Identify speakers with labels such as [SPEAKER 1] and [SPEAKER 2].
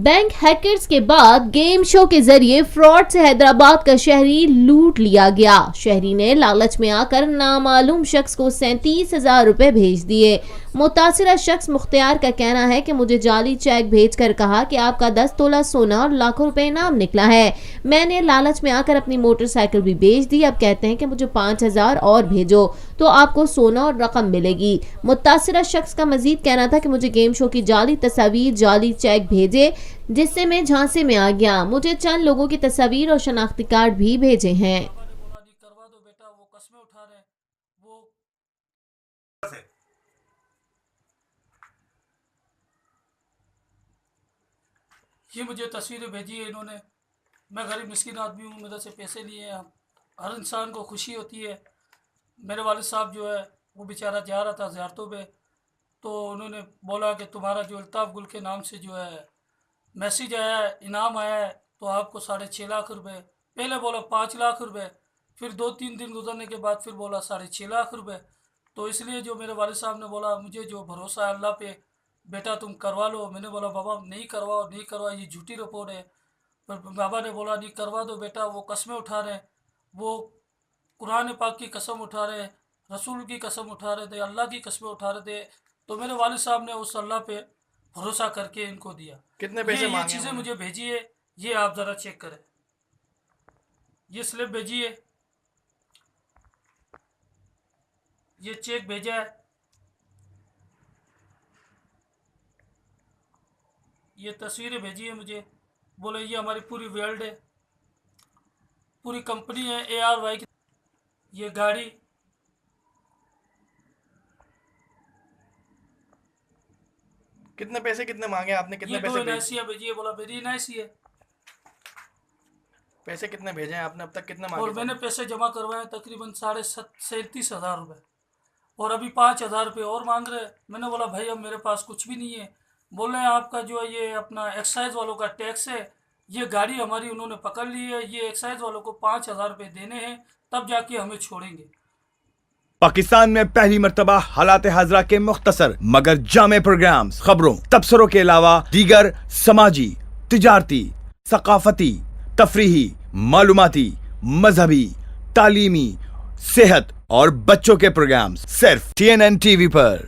[SPEAKER 1] Bank hackers के बाद game show के जरिए फ्रॉड से हैदराबाद का शहरी लूट लिया गया। शहरी ने लालच में आकर नामालूम शख्स को 37,000 रुपए भेज दिए। मुतासिरा शख्स मुख्तियार का कहना है कि मुझे जाली चेक भेजकर कहा कि आपका 10 तोला सोना और लाखों रुपए इनाम निकला है। मैंने लालच में आकर अपनी मोटरसाइकिल भी बेच दी। अब कहते हैं कि मुझे 5,000 और भेजो तो आपको सोना और रकम मिलेगी। मुतासिरा शख्स का मजीद कहना था कि मुझे गेम शो की जाली तस्वीर, जाली चेक भेजे जिससे मैं झांसे में आ गया। मुझे चंद लोगों की तस्वीर और शनाख्ती कार्ड भी भेजे हैं।
[SPEAKER 2] करवा दो बेटा, वो कस्में उठा रहे हैं। वो ये मुझे तस्वीरें भेजी है इन्होंने। मैं गरीब मिस्किन आदमी हूँ, मेरे से पैसे लिए हैं। हर इंसान को खुशी होती है। मेरे वालिद साहब जो है वो बेचारा जा रहा था ज़ियारतों पे, तो उन्होंने बोला कि तुम्हारा जो अल्ताफ़ गुल के नाम से जो है मैसेज आया है, इनाम आया है, तो आपको 6.5 लाख रुपए। पहले बोला 5 लाख रुपए, फिर 2-3 दिन गुजरने के बाद फिर बोला 6.5 लाख रुपए। तो इसलिए जो मेरे वालिद साहब ने बोला, मुझे जो भरोसा है अल्लाह पे, बेटा तुम करवा लो। मैंने बोला बाबा नहीं करवाओ, नहीं करवाओ, ये झूठी रिपोर्ट है। पर बाबा ने बोला नहीं करवा दो बेटा, वो कस्में उठा रहे हैं, वो कुरान पाक की कसम उठा रहे हैं, रसूल की कसम उठा रहे थे, अल्लाह की कसमें उठा रहे थे। तो मेरे वालिद साहब ने उस अल्लाह पे भरोसा करके इनको दिया।
[SPEAKER 3] कितने पैसे
[SPEAKER 2] ये चीज़ें मुझे भेजी है, ये आप ज़रा चेक करें। ये स्लिप भेजी है, ये चेक भेजा है, ये तस्वीरें भेजी है मुझे। बोले ये हमारी पूरी वर्ल्ड है, पूरी कंपनी है ARY की। ये गाड़ी,
[SPEAKER 3] कितने पैसे कितने मांगे आपने? कितने
[SPEAKER 2] ये
[SPEAKER 3] पैसे
[SPEAKER 2] 2 NIC भेजी है। बोला मेरी NIC है।
[SPEAKER 3] पैसे कितने भेजे हैं आपने अब तक? कितने
[SPEAKER 2] और
[SPEAKER 3] मांगे
[SPEAKER 2] मैंने पैसे जमा करवाए तकरीबन 37,500 रुपये, और अभी 5,000 रुपये और मांग रहे हैं। मैंने बोला भाई अब मेरे पास कुछ भी नहीं है। बोल रहे हैं आपका जो है ये अपना एक्साइज वालों का टैक्स है, ये गाड़ी हमारी उन्होंने पकड़ ली है, ये एक्साइज वालों को 5,000 रुपये देने हैं, तब जाके हमें छोड़ेंगे।
[SPEAKER 4] पाकिस्तान में पहली मर्तबा हालात हाजरा के मुख्तसर मगर जामे प्रोग्राम्स, खबरों, तबसरों के अलावा दीगर समाजी, तिजारती, सकाफती, तफरीही, मालूमाती, मजहबी, तालीमी, सेहत और बच्चों के प्रोग्राम्स सिर्फ TNN TV पर।